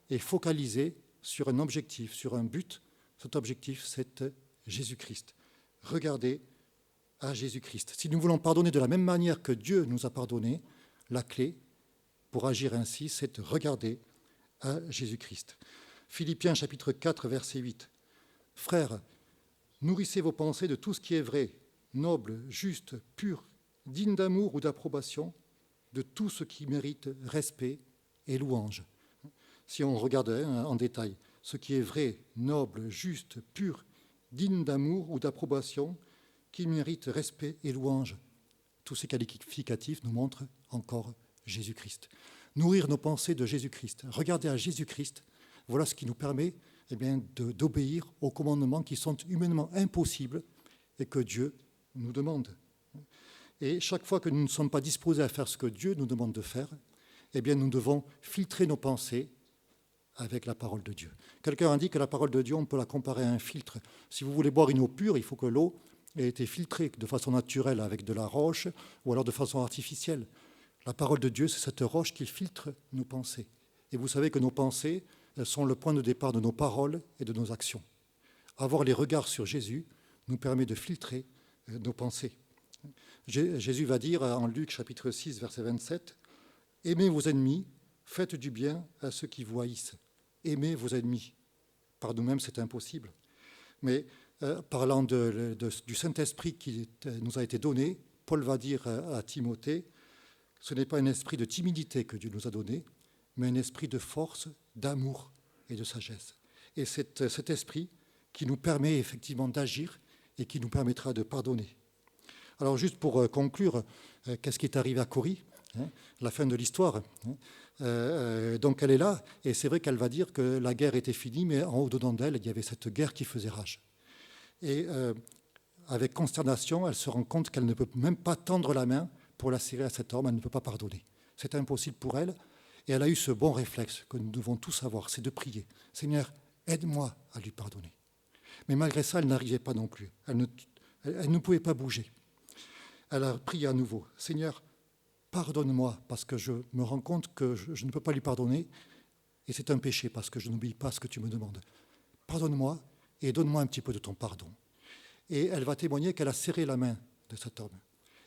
est focalisé sur un objectif, sur un but. Cet objectif, c'est Jésus-Christ. Regardez à Jésus-Christ. Si nous voulons pardonner de la même manière que Dieu nous a pardonné, la clé pour agir ainsi, c'est de regarder à Jésus-Christ. Philippiens chapitre 4, verset 8. Frères, nourrissez vos pensées de tout ce qui est vrai, noble, juste, pur, digne d'amour ou d'approbation, de tout ce qui mérite respect et louange. Si on regarde en détail, ce qui est vrai, noble, juste, pur, digne d'amour ou d'approbation, qui mérite respect et louange, tous ces qualificatifs nous montrent encore Jésus-Christ. Nourrir nos pensées de Jésus-Christ, regarder à Jésus-Christ, voilà ce qui nous permet d'obéir aux commandements qui sont humainement impossibles et que Dieu nous demande. Et chaque fois que nous ne sommes pas disposés à faire ce que Dieu nous demande de faire, nous devons filtrer nos pensées avec la parole de Dieu. Quelqu'un a dit que la parole de Dieu, on peut la comparer à un filtre. Si vous voulez boire une eau pure, il faut que l'eau ait été filtrée de façon naturelle avec de la roche ou alors de façon artificielle. La parole de Dieu, c'est cette roche qui filtre nos pensées. Et vous savez que nos pensées sont le point de départ de nos paroles et de nos actions. Avoir les regards sur Jésus nous permet de filtrer nos pensées. Jésus va dire en Luc chapitre 6, verset 27, « Aimez vos ennemis, faites du bien à ceux qui vous haïssent. Aimez vos ennemis. » Par nous-mêmes, c'est impossible. Mais parlant du Saint-Esprit qui nous a été donné, Paul va dire à Timothée, ce n'est pas un esprit de timidité que Dieu nous a donné, mais un esprit de force, d'amour et de sagesse. Et c'est cet esprit qui nous permet effectivement d'agir et qui nous permettra de pardonner. Alors juste pour conclure, qu'est-ce qui est arrivé à Cory, la fin de l'histoire. Donc elle est là, et c'est vrai qu'elle va dire que la guerre était finie, mais en au-dedans d'elle, il y avait cette guerre qui faisait rage. Et avec consternation, elle se rend compte qu'elle ne peut même pas tendre la main pour la serrer à cet homme, elle ne peut pas pardonner. C'est impossible pour elle, et elle a eu ce bon réflexe que nous devons tous avoir, c'est de prier. Seigneur, aide-moi à lui pardonner. Mais malgré ça, elle n'arrivait pas non plus. Elle ne pouvait pas bouger. Elle a prié à nouveau. Seigneur, pardonne-moi parce que je me rends compte que je ne peux pas lui pardonner et c'est un péché parce que je n'obéis pas à ce que tu me demandes. Pardonne-moi et donne-moi un petit peu de ton pardon. Et elle va témoigner qu'elle a serré la main de cet homme.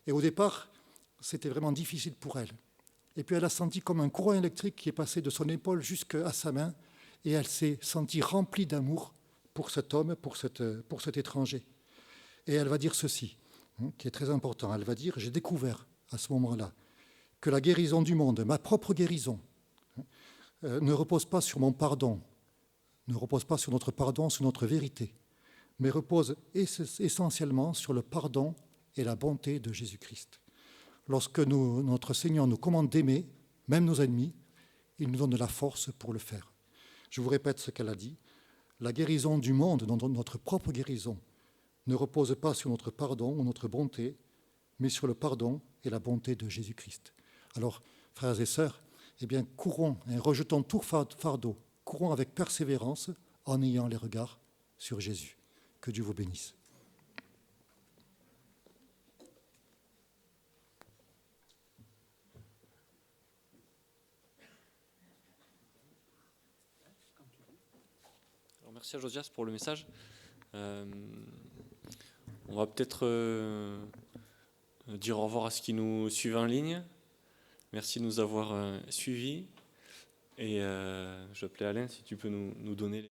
Et au départ, c'était vraiment difficile pour elle. Et puis elle a senti comme un courant électrique qui est passé de son épaule jusqu'à sa main et elle s'est sentie remplie d'amour pour cet homme, pour cet étranger. Et elle va dire ceci, qui est très important. Elle va dire, j'ai découvert à ce moment-là que la guérison du monde, ma propre guérison, ne repose pas sur mon pardon, ne repose pas sur notre pardon, sur notre vérité, mais repose essentiellement sur le pardon et la bonté de Jésus-Christ. Lorsque notre Seigneur nous commande d'aimer, même nos ennemis, il nous donne de la force pour le faire. Je vous répète ce qu'elle a dit. La guérison du monde, notre propre guérison, ne repose pas sur notre pardon ou notre bonté, mais sur le pardon et la bonté de Jésus-Christ. Alors, frères et sœurs, eh bien, courons, rejetons tout fardeau, courons avec persévérance en ayant les regards sur Jésus. Que Dieu vous bénisse. Alors, merci à Josias pour le message. On va peut-être dire au revoir à ceux qui nous suivent en ligne. Merci de nous avoir suivis. Et je vais appeler Alain si tu peux nous donner les...